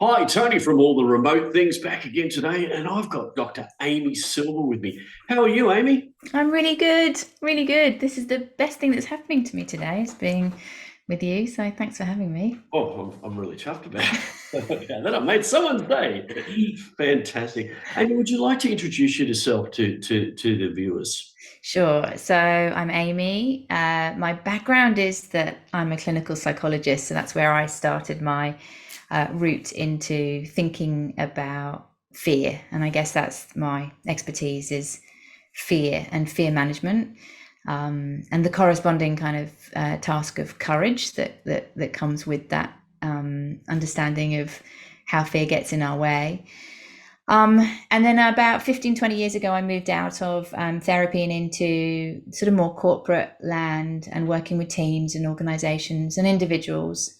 Hi, Tony from All the Remote Things back again today, and I've got Dr. Amy Silver with me. How are you, Amy? I'm really good, really good. This is the best thing that's happening to me today is being with you. So thanks for having me. Oh, I'm really chuffed about that. I made someone's day. Fantastic. Amy, would you like to introduce yourself to the viewers? Sure. So I'm Amy. My background is that I'm a clinical psychologist. So that's where I started my route into thinking about fear. And I guess that's my expertise is fear and fear management. And the corresponding kind of task of courage that comes with that understanding of how fear gets in our way. And then about 15, 20 years ago, I moved out of therapy and into sort of more corporate land and working with teams and organizations and individuals,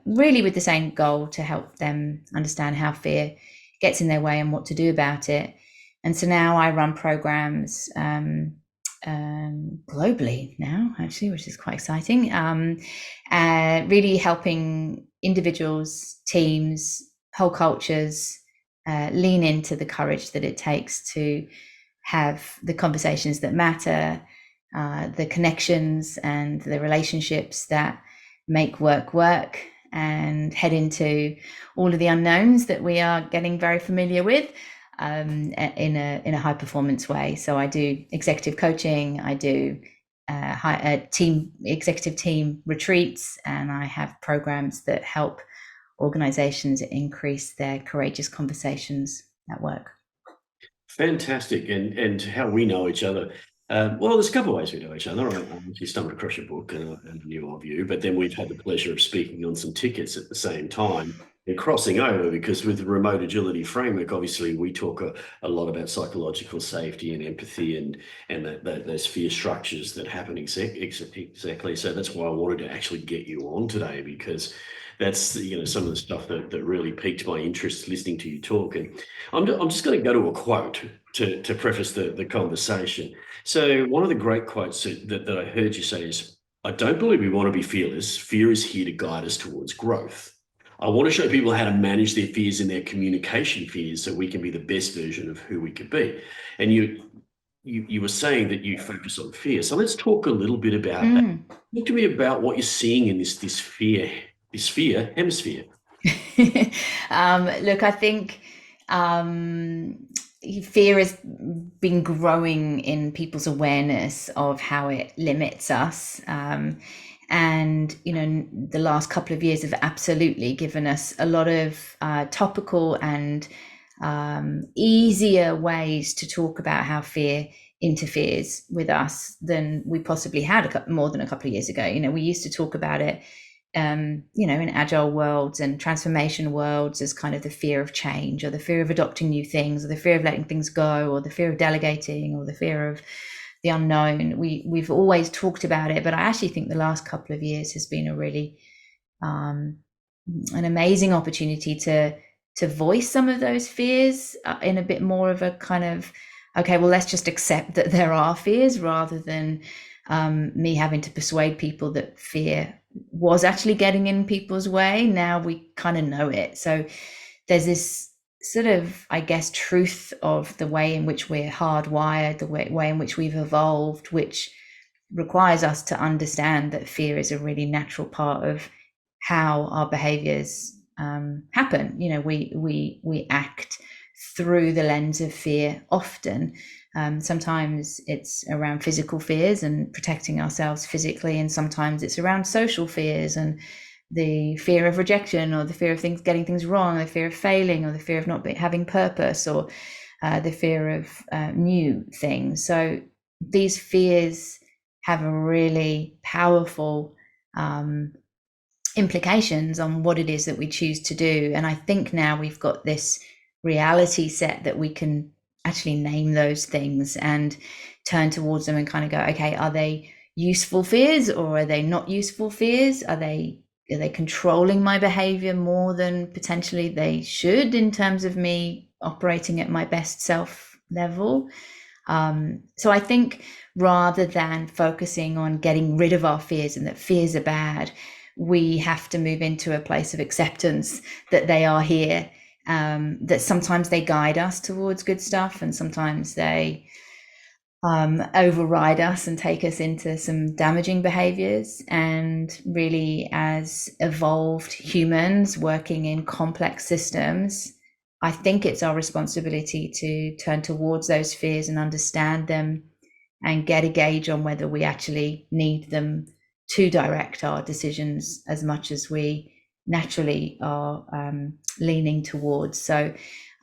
really with the same goal to help them understand how fear gets in their way and what to do about it. And so now I run programs globally now, actually, which is quite exciting, really helping individuals, teams, whole cultures lean into the courage that it takes to have the conversations that matter, the connections and the relationships that make work work, and head into all of the unknowns that we are getting very familiar with in a high performance way. So I do executive coaching, I do team executive team retreats, and I have programs that help organizations increase their courageous conversations at work. Fantastic. And how we know each other. Well, there's a couple of ways we know each other. I actually stumbled across your book and knew of you, but then we've had the pleasure of speaking on some tickets at the same time and crossing over because with the remote agility framework, obviously we talk a lot about psychological safety and empathy and those fear structures that happen exactly. So that's why I wanted to actually get you on today because that's some of the stuff that really piqued my interest listening to you talk. And I'm just going to go to a quote to preface the conversation. So, one of the great quotes that I heard you say is, I don't believe we want to be fearless. Fear is here to guide us towards growth. I want to show people how to manage their fears and their communication fears so we can be the best version of who we could be. And you were saying that you focus on fear. So let's talk a little bit about that. Mm. Talk to me about what you're seeing in this fear hemisphere. Look, I think fear has been growing in people's awareness of how it limits us. And, the last couple of years have absolutely given us a lot of topical and easier ways to talk about how fear interferes with us than we possibly had more than a couple of years ago. We used to talk about it in agile worlds and transformation worlds as kind of the fear of change or the fear of adopting new things or the fear of letting things go or the fear of delegating or the fear of the unknown. We've always talked about it, but I actually think the last couple of years has been a really an amazing opportunity to voice some of those fears in a bit more of a kind of, okay, well, let's just accept that there are fears rather than me having to persuade people that fear was actually getting in people's way. Now we kind of know it. So there's this sort of, I guess, truth of the way in which we're hardwired, the way in which we've evolved, which requires us to understand that fear is a really natural part of how our behaviors happen. We act through the lens of fear often. Sometimes it's around physical fears and protecting ourselves physically, and sometimes it's around social fears and the fear of rejection or the fear of things getting things wrong, or the fear of failing, or the fear of not having purpose, or the fear of new things. So these fears have a really powerful implications on what it is that we choose to do. And I think now we've got this reality set that we can actually name those things and turn towards them and kind of go, okay, are they useful fears or are they not useful fears? Are they controlling my behavior more than potentially they should in terms of me operating at my best self level? So I think rather than focusing on getting rid of our fears and that fears are bad, we have to move into a place of acceptance that they are here, that sometimes they guide us towards good stuff and sometimes they override us and take us into some damaging behaviors. And really, as evolved humans working in complex systems, I think it's our responsibility to turn towards those fears and understand them and get a gauge on whether we actually need them to direct our decisions as much as we naturally are leaning towards. So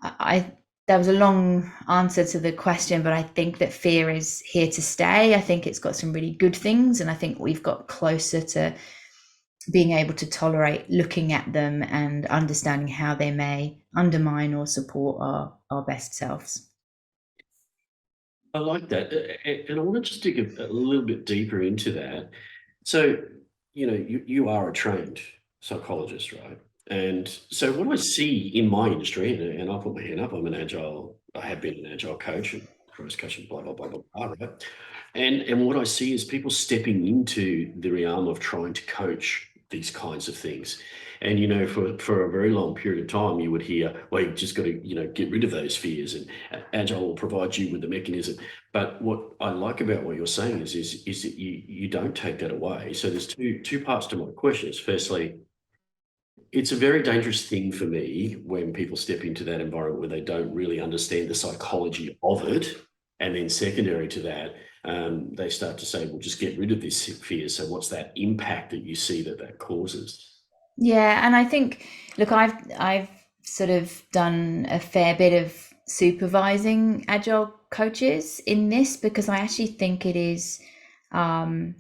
I that was a long answer to the question, but I think that fear is here to stay. I think it's got some really good things, and I think we've got closer to being able to tolerate looking at them and understanding how they may undermine or support our best selves. I like that. And I want to just dig a little bit deeper into that. So, you are a trained psychologist, right? And so what I see in my industry, and I'll put my hand up, I have been an agile coach and cross coach and blah, blah, blah, blah, blah, right? And what I see is people stepping into the realm of trying to coach these kinds of things. And for a very long period of time, you would hear, well, you just got to, get rid of those fears, and agile will provide you with the mechanism. But what I like about what you're saying is that you don't take that away. So there's two parts to my questions. Firstly, it's a very dangerous thing for me when people step into that environment where they don't really understand the psychology of it. And then secondary to that, they start to say, well, just get rid of this fear. So what's that impact that you see that causes? Yeah, and I think, look, I've sort of done a fair bit of supervising agile coaches in this because I actually think it is, um,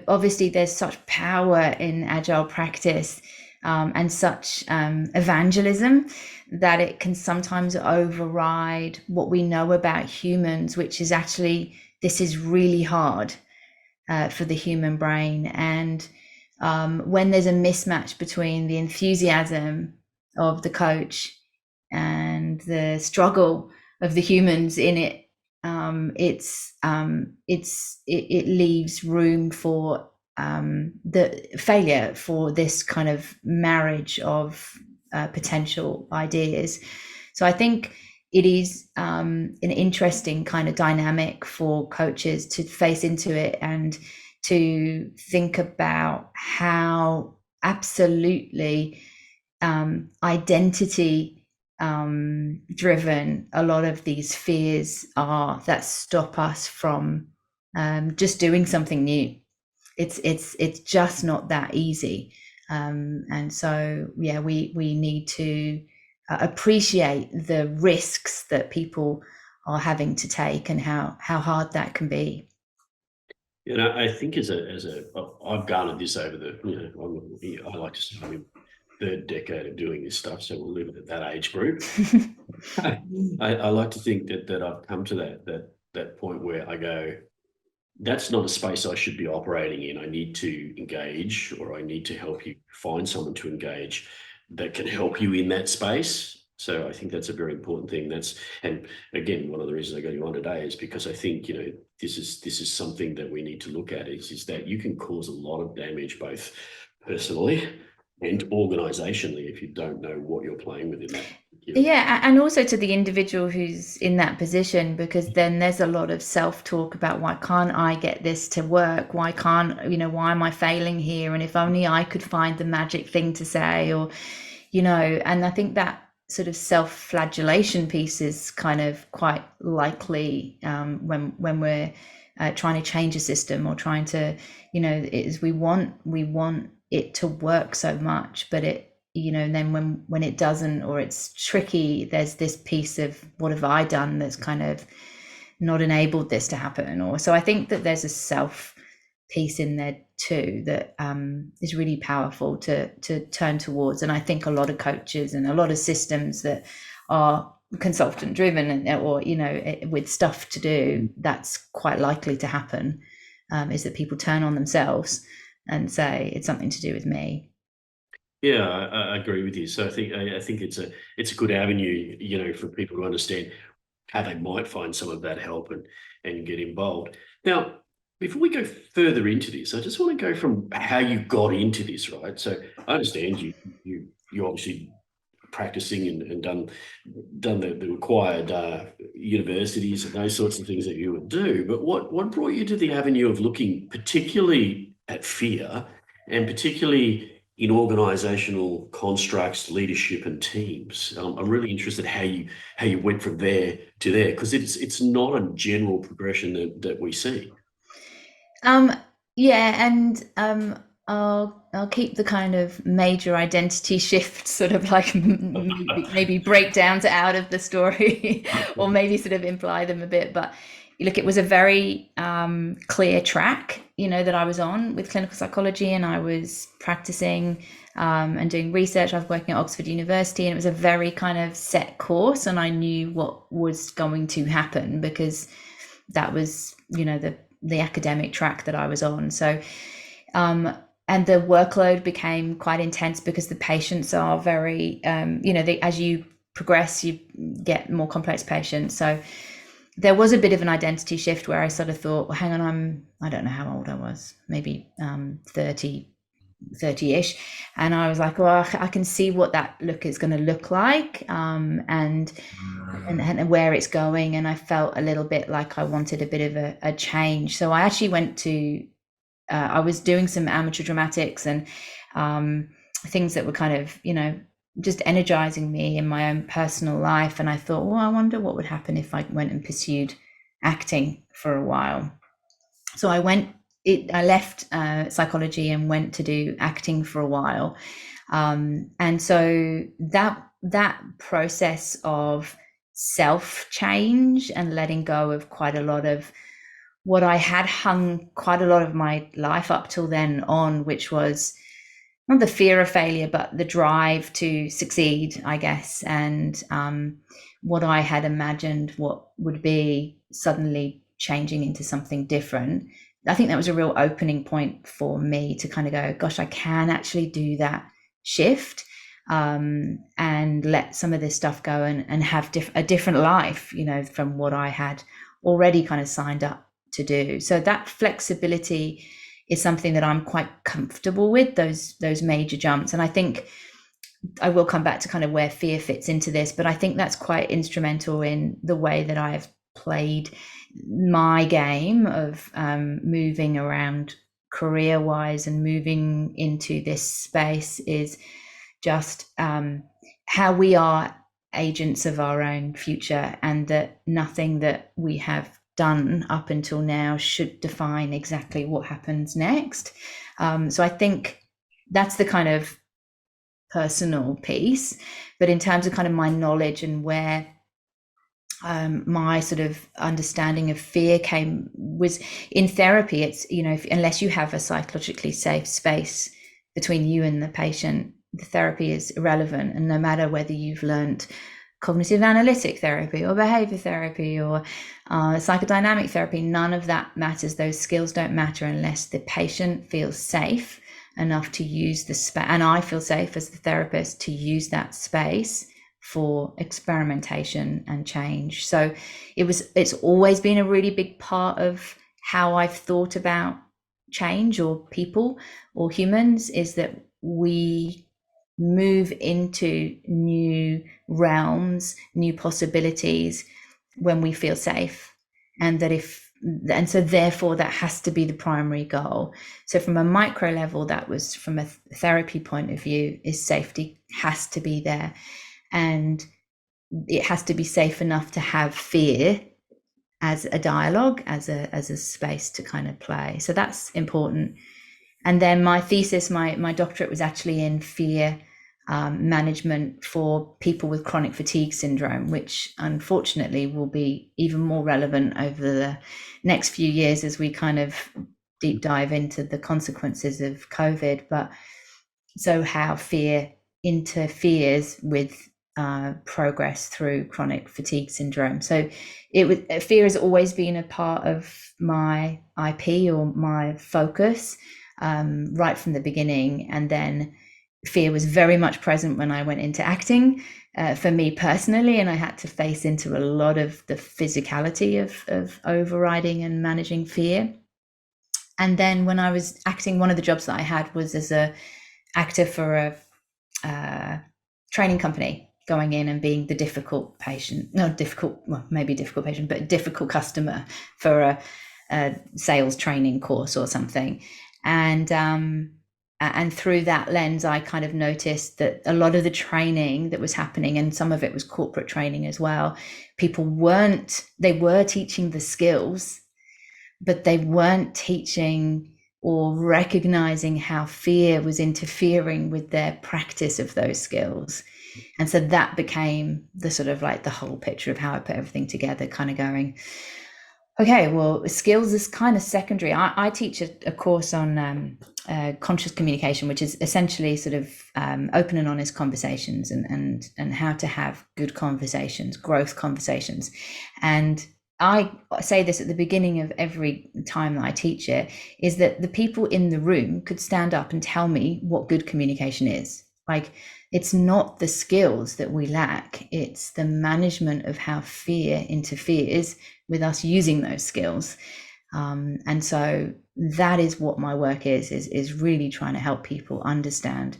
obviously there's such power in agile practice, and such evangelism that it can sometimes override what we know about humans, which is actually this is really hard for the human brain. And when there's a mismatch between the enthusiasm of the coach and the struggle of the humans in it, it leaves room for the failure for this kind of marriage of potential ideas. So I think it is an interesting kind of dynamic for coaches to face into it and to think about how absolutely identity driven a lot of these fears are that stop us from just doing something new. It's just not that easy, and so yeah, we need to appreciate the risks that people are having to take and how hard that can be. I think I've garnered this over I like to say I'm in third decade of doing this stuff, so we'll leave it at that age group. I like to think that I've come to that point where I go, that's not a space I should be operating in. I need to engage, or I need to help you find someone to engage that can help you in that space. So I think that's a very important thing. And again, one of the reasons I got you on today is because I think, this is something that we need to look at is that you can cause a lot of damage, both personally and organizationally, if you don't know what you're playing with in that. Yeah, and also to the individual who's in that position, because then there's a lot of self-talk about why can't I get this to work? Why can't, why am I failing here? And if only I could find the magic thing to say, or, and I think that sort of self-flagellation piece is kind of quite likely when we're trying to change a system or trying to, is we want it to work so much, but then when it doesn't, or it's tricky, there's this piece of what have I done that's kind of not enabled this to happen. Or so I think that there's a self piece in there too that is really powerful to turn towards. And I think a lot of coaches and a lot of systems that are consultant driven or with stuff to do, that's quite likely to happen, is that people turn on themselves and say it's something to do with me. Yeah, I agree with you. So I think it's a good avenue, for people to understand how they might find some of that help and get involved. Now, before we go further into this, I just want to go from how you got into this, right? So I understand you obviously practicing and done the required universities and those sorts of things that you would do. But what brought you to the avenue of looking particularly at fear and particularly in organisational constructs, leadership, and teams? I'm really interested how you went from there to there, because it's not a general progression that we see. Um, yeah, and I'll keep the kind of major identity shift sort of like maybe breakdowns out of the story, or maybe sort of imply them a bit. But look, it was a very clear track, that I was on with clinical psychology, and I was practicing and doing research. I was working at Oxford University, and it was a very kind of set course, and I knew what was going to happen because that was, the academic track that I was on. So, and the workload became quite intense because the patients are very, as you progress, you get more complex patients. So there was a bit of an identity shift where I sort of thought, well, hang on, I don't know how old I was, maybe 30-ish. And I was like, well, I can see what that look is going to look like. And where it's going, and I felt a little bit like I wanted a bit of a change. So I actually went to I was doing some amateur dramatics and things that were kind of just energizing me in my own personal life, and I thought, well, I wonder what would happen if I went and pursued acting for a while. So I left psychology and went to do acting for a while, and so that process of self change and letting go of quite a lot of what I had hung quite a lot of my life up till then on, which was not the fear of failure, but the drive to succeed, I guess, and what I had imagined what would be suddenly changing into something different. I think that was a real opening point for me to kind of go, gosh, I can actually do that shift, and let some of this stuff go and have a different life, from what I had already kind of signed up to do. So that flexibility is something that I'm quite comfortable with, those major jumps. And I think I will come back to kind of where fear fits into this, but I think that's quite instrumental in the way that I've played my game of moving around career wise and moving into this space, is just how we are agents of our own future, and that nothing that we have done up until now should define exactly what happens next. So I think that's the kind of personal piece. But in terms of kind of my knowledge and where my sort of understanding of fear came, was in therapy. It's, unless you have a psychologically safe space between you and the patient, the therapy is irrelevant. And no matter whether you've learned cognitive analytic therapy or behavior therapy or psychodynamic therapy, none of that matters. Those skills don't matter unless the patient feels safe enough to use the space, and I feel safe as the therapist to use that space for experimentation and change. So it's always been a really big part of how I've thought about change, or people, or humans, is that we move into new realms, new possibilities when we feel safe. And so therefore that has to be the primary goal. So from a micro level, that was from a therapy point of view, is safety has to be there. And it has to be safe enough to have fear as a dialogue, as a space to kind of play. So that's important. And then my thesis, my doctorate, was actually in fear management for people with chronic fatigue syndrome, which unfortunately will be even more relevant over the next few years as we kind of deep dive into the consequences of COVID. But so how fear interferes with progress through chronic fatigue syndrome. So fear has always been a part of my IP, or my focus, right from the beginning. And then fear was very much present when I went into acting, for me personally, and I had to face into a lot of the physicality of overriding and managing fear. And then when I was acting, one of the jobs that I had was as a actor for a training company, going in and being the difficult patient, not difficult, well, maybe difficult patient, but difficult customer for a sales training course or something. And through that lens, I kind of noticed that a lot of the training that was happening, and some of it was corporate training as well, they were teaching the skills, but they weren't teaching or recognizing how fear was interfering with their practice of those skills. And so that became the sort of like the whole picture of how I put everything together, kind of going, okay, well, skills is kind of secondary. I teach a course on conscious communication, which is essentially sort of open and honest conversations, and how to have good conversations, growth conversations. And I say this at the beginning of every time that I teach it, is that the people in the room could stand up and tell me what good communication is. Like, it's not the skills that we lack, it's the management of how fear interferes with us using those skills. And so that is what my work is really trying to help people understand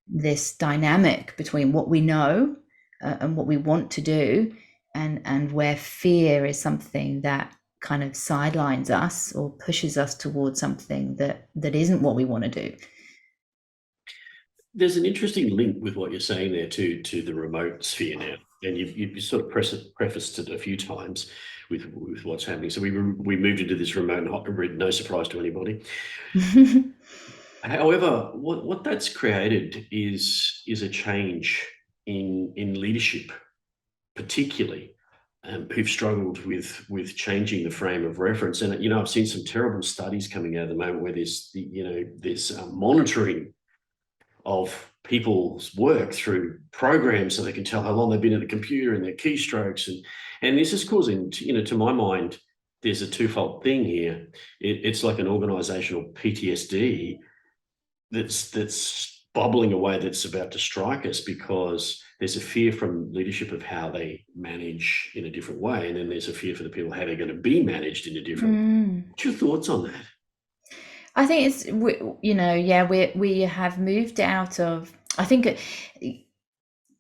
this dynamic between what we know and what we want to do, and where fear is something that kind of sidelines us or pushes us towards something that isn't what we want to do. There's an interesting link with what you're saying there to the remote sphere now, and you sort of prefaced it a few times with what's happening. So we moved into this remote and hybrid, no surprise to anybody. However, what that's created is a change in leadership, particularly, who've struggled with changing the frame of reference. And I've seen some terrible studies coming out at the moment where there's monitoring of people's work through programs so they can tell how long they've been at the computer and their keystrokes. And this is causing, to my mind, there's a twofold thing here. It's like an organizational PTSD that's bubbling away, that's about to strike us, because there's a fear from leadership of how they manage in a different way. And then there's a fear for the people how they're going to be managed in a different way. What's your thoughts on that? I think it's, we have moved out of, I think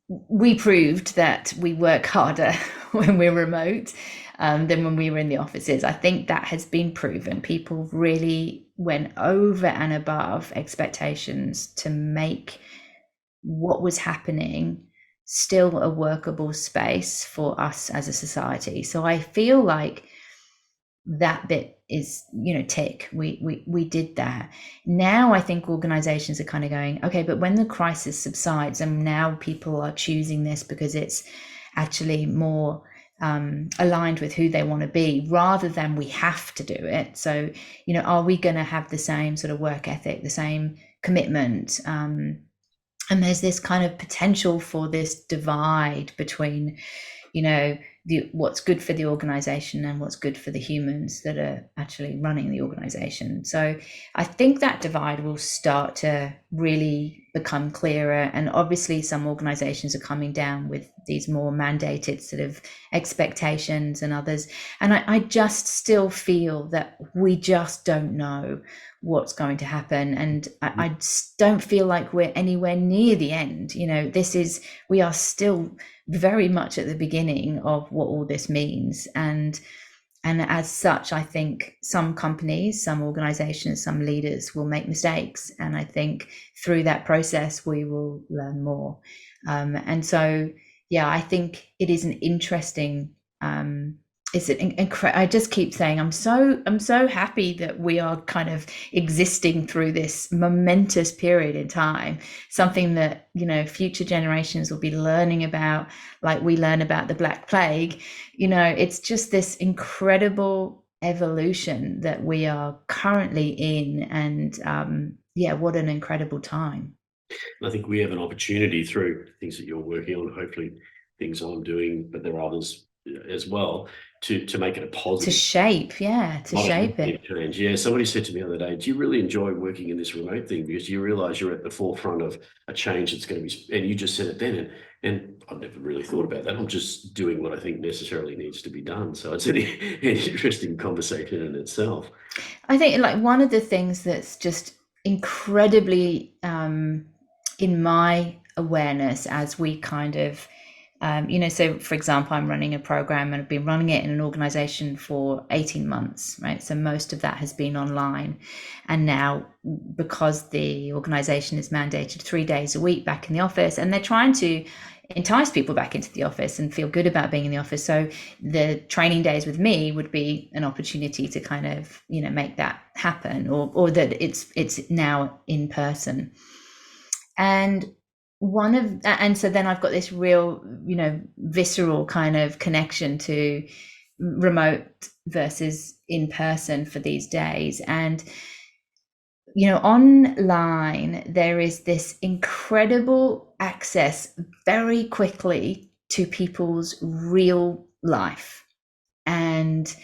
we proved that we work harder when we're remote than when we were in the offices. I think that has been proven. People really went over and above expectations to make what was happening still a workable space for us as a society. So I feel like that bit is, tick. We did that. Now I think organizations are kind of going, okay, but when the crisis subsides and now people are choosing this because it's actually more aligned with who they want to be, rather than we have to do it. So, are we going to have the same sort of work ethic, the same commitment? And there's this kind of potential for this divide between, what's good for the organization and what's good for the humans that are actually running the organization. So I think that divide will start to really become clearer. And obviously some organizations are coming down with these more mandated sort of expectations and others. And I just still feel that we just don't know what's going to happen. And I just don't feel like we're anywhere near the end. We are still very much at the beginning of what all this means. And as such, I think some companies, some organizations, some leaders will make mistakes. And I think through that process, we will learn more. And so, I think it is an interesting, I just keep saying, I'm so happy that we are kind of existing through this momentous period in time, something that, future generations will be learning about, like we learn about the Black Plague. It's just this incredible evolution that we are currently in. And what an incredible time. I think we have an opportunity through things that you're working on, hopefully things I'm doing, but there are others as well to make it a To positive. shape, yeah, to Not a shape negative it. change. Yeah, somebody said to me the other day, "Do you really enjoy working in this remote thing because you realise you're at the forefront of a change that's going to be?" And you just said it then, and I've never really thought about that. I'm just doing what I think necessarily needs to be done. So it's an interesting conversation in itself. I think like one of the things that's just incredibly in my awareness as we kind of so for example, I'm running a program and I've been running it in an organization for 18 months, right? So most of that has been online. And now, because the organization is mandated 3 days a week back in the office, and they're trying to entice people back into the office and feel good about being in the office. So the training days with me would be an opportunity to kind of, make that happen, or that it's now in person. And so then I've got this real, visceral kind of connection to remote versus in person for these days. And online there is this incredible access very quickly to people's real life, and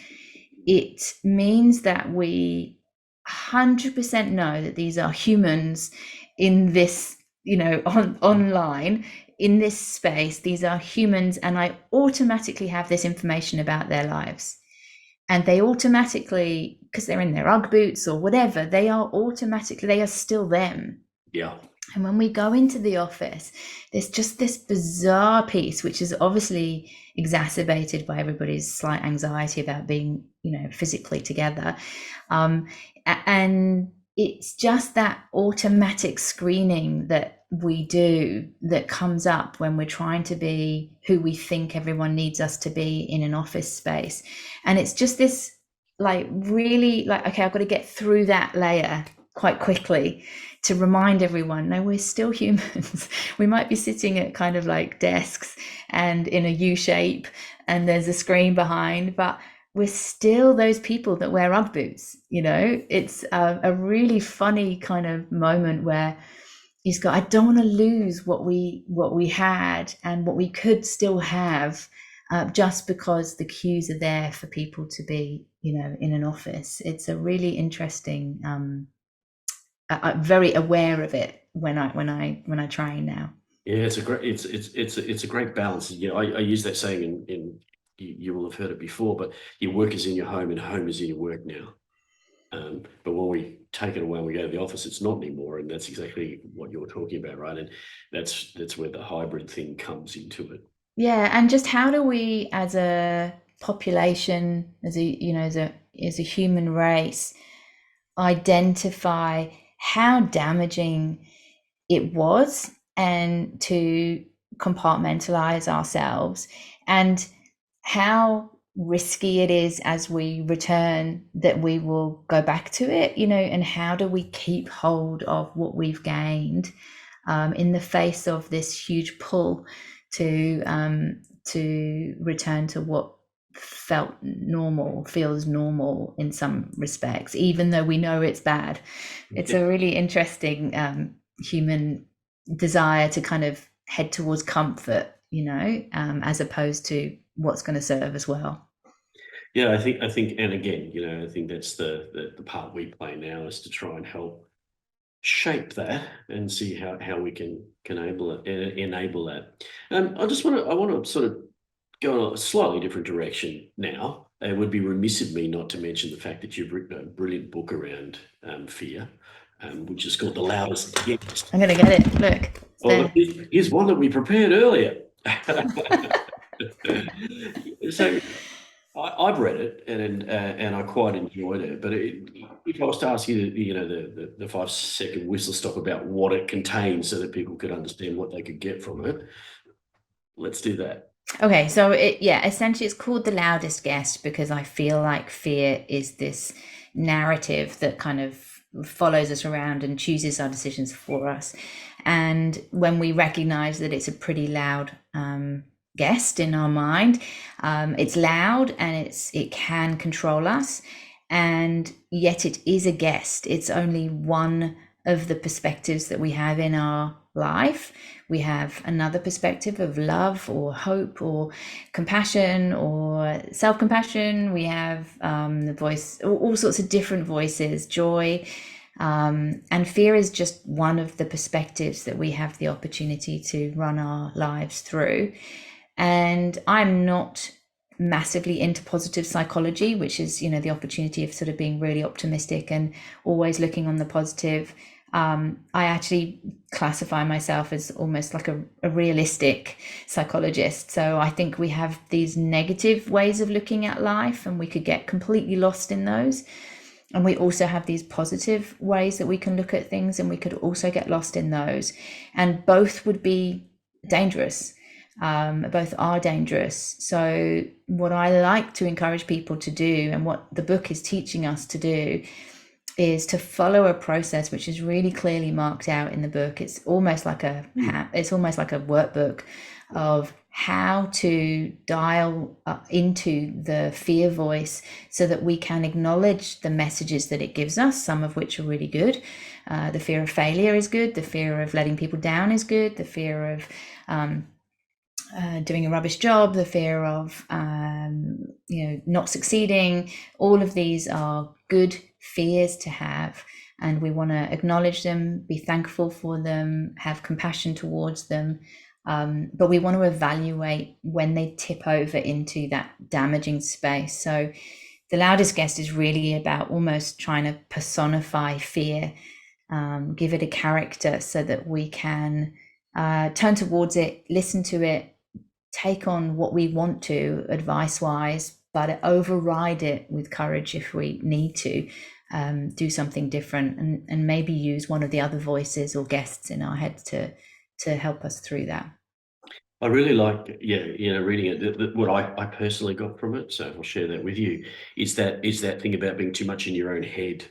it means that we 100% know that these are humans in this, online, in this space. These are humans, and I automatically have this information about their lives. And they automatically, because they're in their Ugg boots or whatever, they are still them. Yeah. And when we go into the office, there's just this bizarre piece, which is obviously exacerbated by everybody's slight anxiety about being, physically together. And it's just that automatic screening that we do that comes up when we're trying to be who we think everyone needs us to be in an office space. And it's just this like really like, okay, I've got to get through that layer quite quickly to remind everyone, no, we're still humans. We might be sitting at kind of like desks and in a U shape, and there's a screen behind, but we're still those people that wear Ugg boots. It's a really funny kind of moment where he's got, I don't want to lose what we had and what we could still have, just because the cues are there for people to be, in an office. It's a really interesting. I'm very aware of it when I train now. Yeah, it's a great balance. I use that saying in you will have heard it before, but your work is in your home and home is in your work now. But when we take it away and we go to the office, it's not anymore, and that's exactly what you're talking about, right? And that's where the hybrid thing comes into it. Yeah, and just how do we, as a population, as a human race, identify how damaging it was, and to compartmentalize ourselves, and how risky it is as we return that we will go back to it, and how do we keep hold of what we've gained, in the face of this huge pull to return to what feels normal in some respects, even though we know it's bad. It's a really interesting human desire to kind of head towards comfort, as opposed to what's going to serve as well. Yeah, I think, and again, I think that's the part we play now is to try and help shape that and see how we can enable that. I want to sort of go in a slightly different direction now. It would be remiss of me not to mention the fact that you've written a brilliant book around fear, which is called The Loudest. I'm going to get it. Look, it's Well, there. here's one that we prepared earlier. So I've read it and I quite enjoyed it. But if I was to ask you, the 5-second whistle stop about what it contains, so that people could understand what they could get from it, let's do that. Okay, so essentially it's called The Loudest Guest because I feel like fear is this narrative that kind of follows us around and chooses our decisions for us. And when we recognize that it's a pretty loud guest in our mind, it's loud and it can control us, and yet it is a guest. It's only one of the perspectives that we have in our life. we have another perspective of love or hope or compassion or self-compassion. We have the voice, all sorts of different voices, joy. And fear is just one of the perspectives that we have the opportunity to run our lives through. And I'm not massively into positive psychology, which is, you know, the opportunity of sort of being really optimistic and always looking on the positive. I actually classify myself as almost like a realistic psychologist. So I think we have these negative ways of looking at life, and we could get completely lost in those. And we also have these positive ways that we can look at things, and we could also get lost in those. And both would be dangerous. Both are dangerous. So what I like to encourage people to do, and what the book is teaching us to do, is to follow a process which is really clearly marked out in the book. It's almost like a workbook of how to dial into the fear voice so that we can acknowledge the messages that it gives us, some of which are really good. The fear of failure is good. The fear of letting people down is good. The fear of doing a rubbish job, the fear of not succeeding. All of these are good fears to have, and we want to acknowledge them, be thankful for them, have compassion towards them. But we want to evaluate when they tip over into that damaging space. So the Loudest Guest is really about almost trying to personify fear, give it a character so that we can turn towards it, listen to it, take on what we want to advice wise, but override it with courage if we need to do something different, and maybe use one of the other voices or guests in our heads to help us through that. I really like, reading it. What I personally got from it, so I'll share that with you, is that thing about being too much in your own head.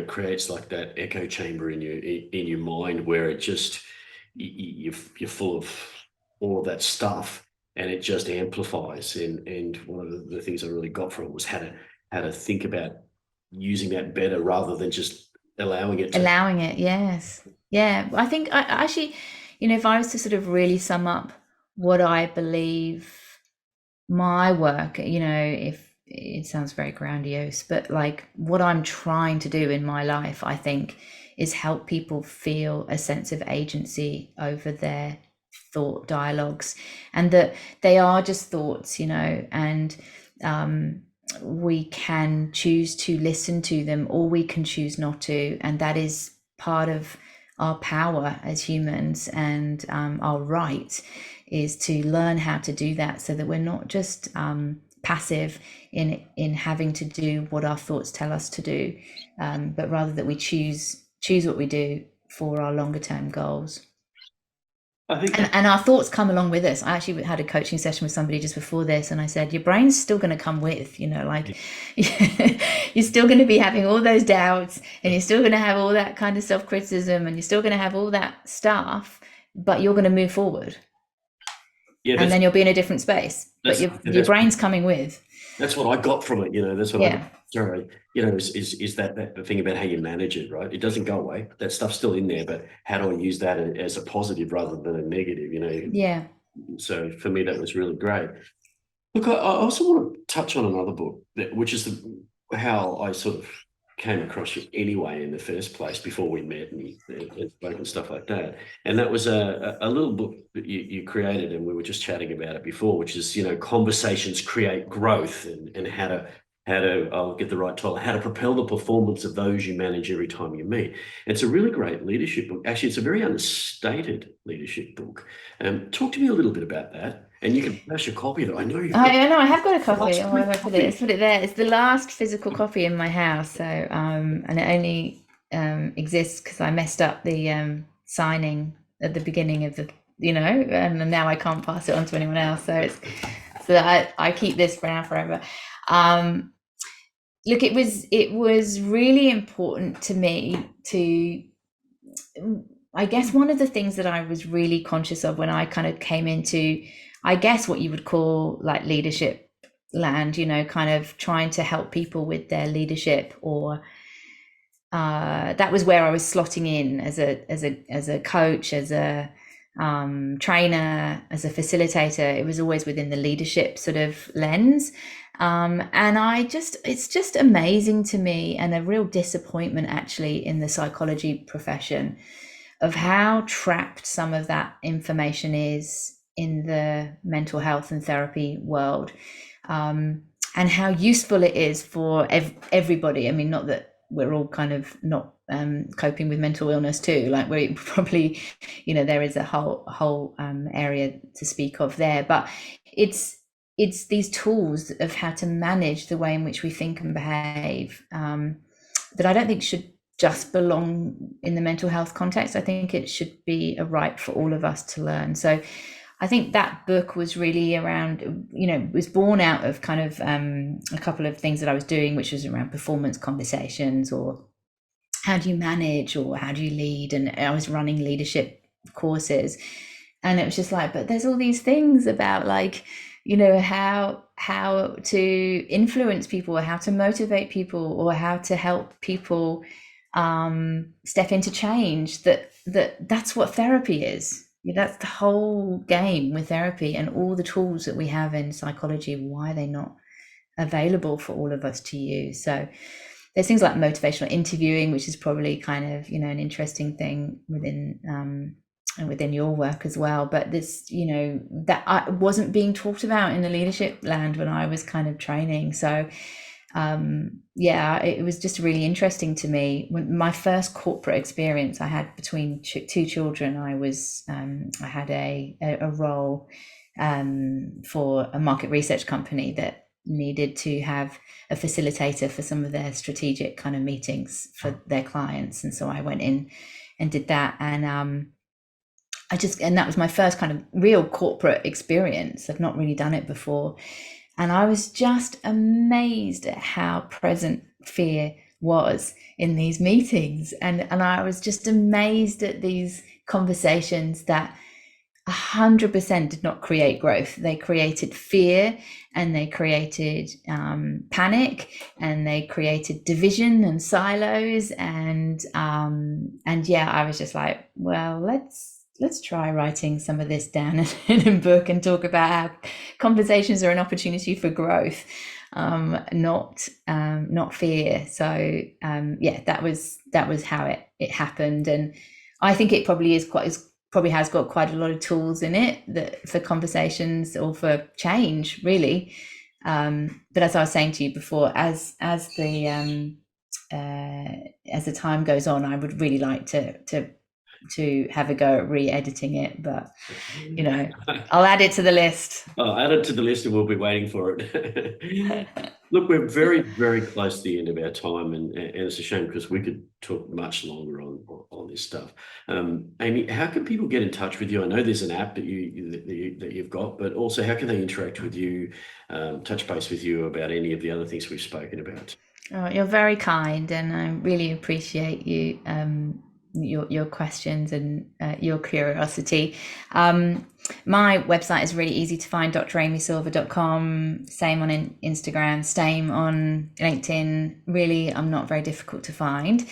Creates like that echo chamber in your mind where it just you're full of all of that stuff, and it just amplifies. And one of the things I really got from it was how to think about using that better rather than just allowing it. Yes, yeah. I think I actually, if I was to sort of really sum up what I believe my work, if it sounds very grandiose, but like what I'm trying to do in my life, I think, is help people feel a sense of agency over their thought dialogues, and that they are just thoughts, and we can choose to listen to them, or we can choose not to, and that is part of our power as humans, and our right is to learn how to do that, so that we're not just passive in having to do what our thoughts tell us to do, but rather that we choose what we do for our longer term goals. I think, and our thoughts come along with us. I actually had a coaching session with somebody just before this, and I said, your brain's still going to come with, you're still going to be having all those doubts, and you're still going to have all that kind of self-criticism, and you're still going to have all that stuff, but you're going to move forward. Yeah, and then you'll be in a different space, but your brain's coming with. That's what I got from it. That's what I got. Sorry, is that the thing about how you manage it, right? It doesn't go away. That stuff's still in there, but how do I use that as a positive rather than a negative? Yeah. So for me, that was really great. Look, I also want to touch on another book, which is how I sort of came across you anyway in the first place before we met and spoke and stuff like that. And that was a little book that you created, and we were just chatting about it before, which is, Conversations Create Growth, and how to, I'll get the right title, how to propel the performance of those you manage every time you meet. It's a really great leadership book. Actually, it's a very understated leadership book. Talk to me a little bit about that. And you can flash a copy of it. I know you've got. I know, I have got a copy. Oh, I put it there. It's the last physical copy in my house. So, and it only exists because I messed up the signing at the beginning of the, and now I can't pass it on to anyone else. So I keep this for now forever. Look, it was really important to me to, I guess one of the things that I was really conscious of when I kind of came into, I guess what you would call like leadership land, kind of trying to help people with their leadership, or that was where I was slotting in as a coach, as a trainer, as a facilitator. It was always within the leadership sort of lens. And it's just amazing to me, and a real disappointment actually in the psychology profession, of how trapped some of that information is in the mental health and therapy world, and how useful it is for everybody. I mean, not that we're all kind of not coping with mental illness too. Like, we probably, there is a whole area to speak of there, but it's these tools of how to manage the way in which we think and behave, that I don't think should just belong in the mental health context. I think it should be a right for all of us to learn. So I think that book was really around, was born out of kind of a couple of things that I was doing, which was around performance conversations, or how do you manage, or how do you lead? And I was running leadership courses, and it was just like, but there's all these things about, like, how to influence people, or how to motivate people, or how to help people step into change. That's what therapy is. That's the whole game with therapy, and all the tools that we have in psychology. Why are they not available for all of us to use? So there's things like motivational interviewing, which is probably kind of, an interesting thing within your work as well. But this, that I wasn't being talked about in the leadership land when I was kind of training. So it was just really interesting to me. When my first corporate experience I had between two children, I had a role for a market research company that needed to have a facilitator for some of their strategic kind of meetings for their clients. And so I went in and did that. And that was my first kind of real corporate experience. I've not really done it before. And I was just amazed at how present fear was in these meetings. And I was just amazed at these conversations that 100% did not create growth. They created fear, and they created panic, and they created division and silos. And I was just like, well, let's try writing some of this down in a book, and talk about how conversations are an opportunity for growth, not fear. So that was how it happened. And I think it probably has got quite a lot of tools in it that for conversations or for change, really. But as I was saying to you before, as the time goes on, I would really like to have a go at re-editing it, but I'll add it to the list. Oh, add it to the list, and we'll be waiting for it. Look, we're very, very close to the end of our time, and it's a shame, because we could talk much longer on this stuff. Amy, how can people get in touch with you? I know there's an app that you've got, but also how can they interact with you, touch base with you about any of the other things we've spoken about? Oh, you're very kind, and I really appreciate you, your questions, and your curiosity. My website is really easy to find, dramysilver.com. Same on Instagram, same on LinkedIn. Really, I'm not very difficult to find.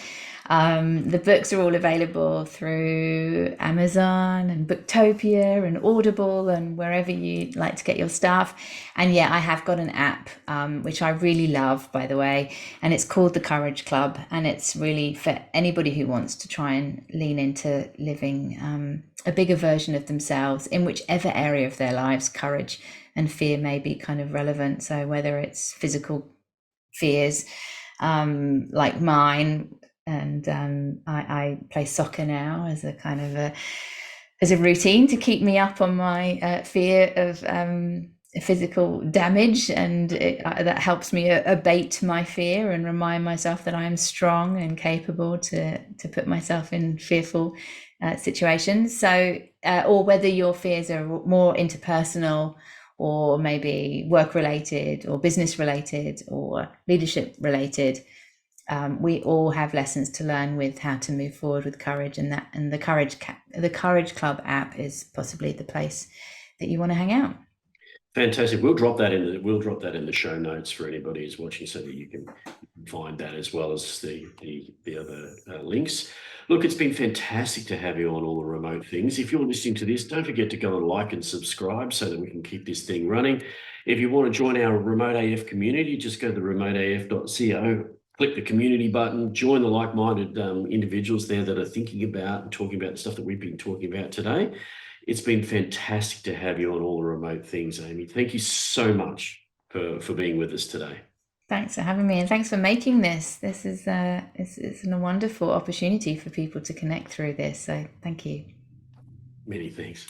The books are all available through Amazon and Booktopia and Audible and wherever you like to get your stuff. And I have got an app, which I really love, by the way, and it's called the Courage Club. And it's really for anybody who wants to try and lean into living a bigger version of themselves in whichever area of their lives courage and fear may be kind of relevant. So whether it's physical fears, like mine, and I play soccer now as a kind of as a routine to keep me up on my fear of physical damage, and that helps me abate my fear and remind myself that I am strong and capable to put myself in fearful situations. So or whether your fears are more interpersonal, or maybe work related, or business related, or leadership related, we all have lessons to learn with how to move forward with courage, and the Courage Club app is possibly the place that you want to hang out. Fantastic. We'll drop that in the show notes for anybody who's watching, so that you can find that as well as the other links. Look, it's been fantastic to have you on all the remote things. If you're listening to this, don't forget to go and like and subscribe so that we can keep this thing running. If you want to join our Remote AF community, just go to remoteaf.co, click the community button, join the like-minded individuals there that are thinking about and talking about the stuff that we've been talking about today. It's been fantastic to have you on all the remote things, Amy. Thank you so much for being with us today. Thanks for having me, and thanks for making this. This is it's a wonderful opportunity for people to connect through this. So thank you. Many thanks.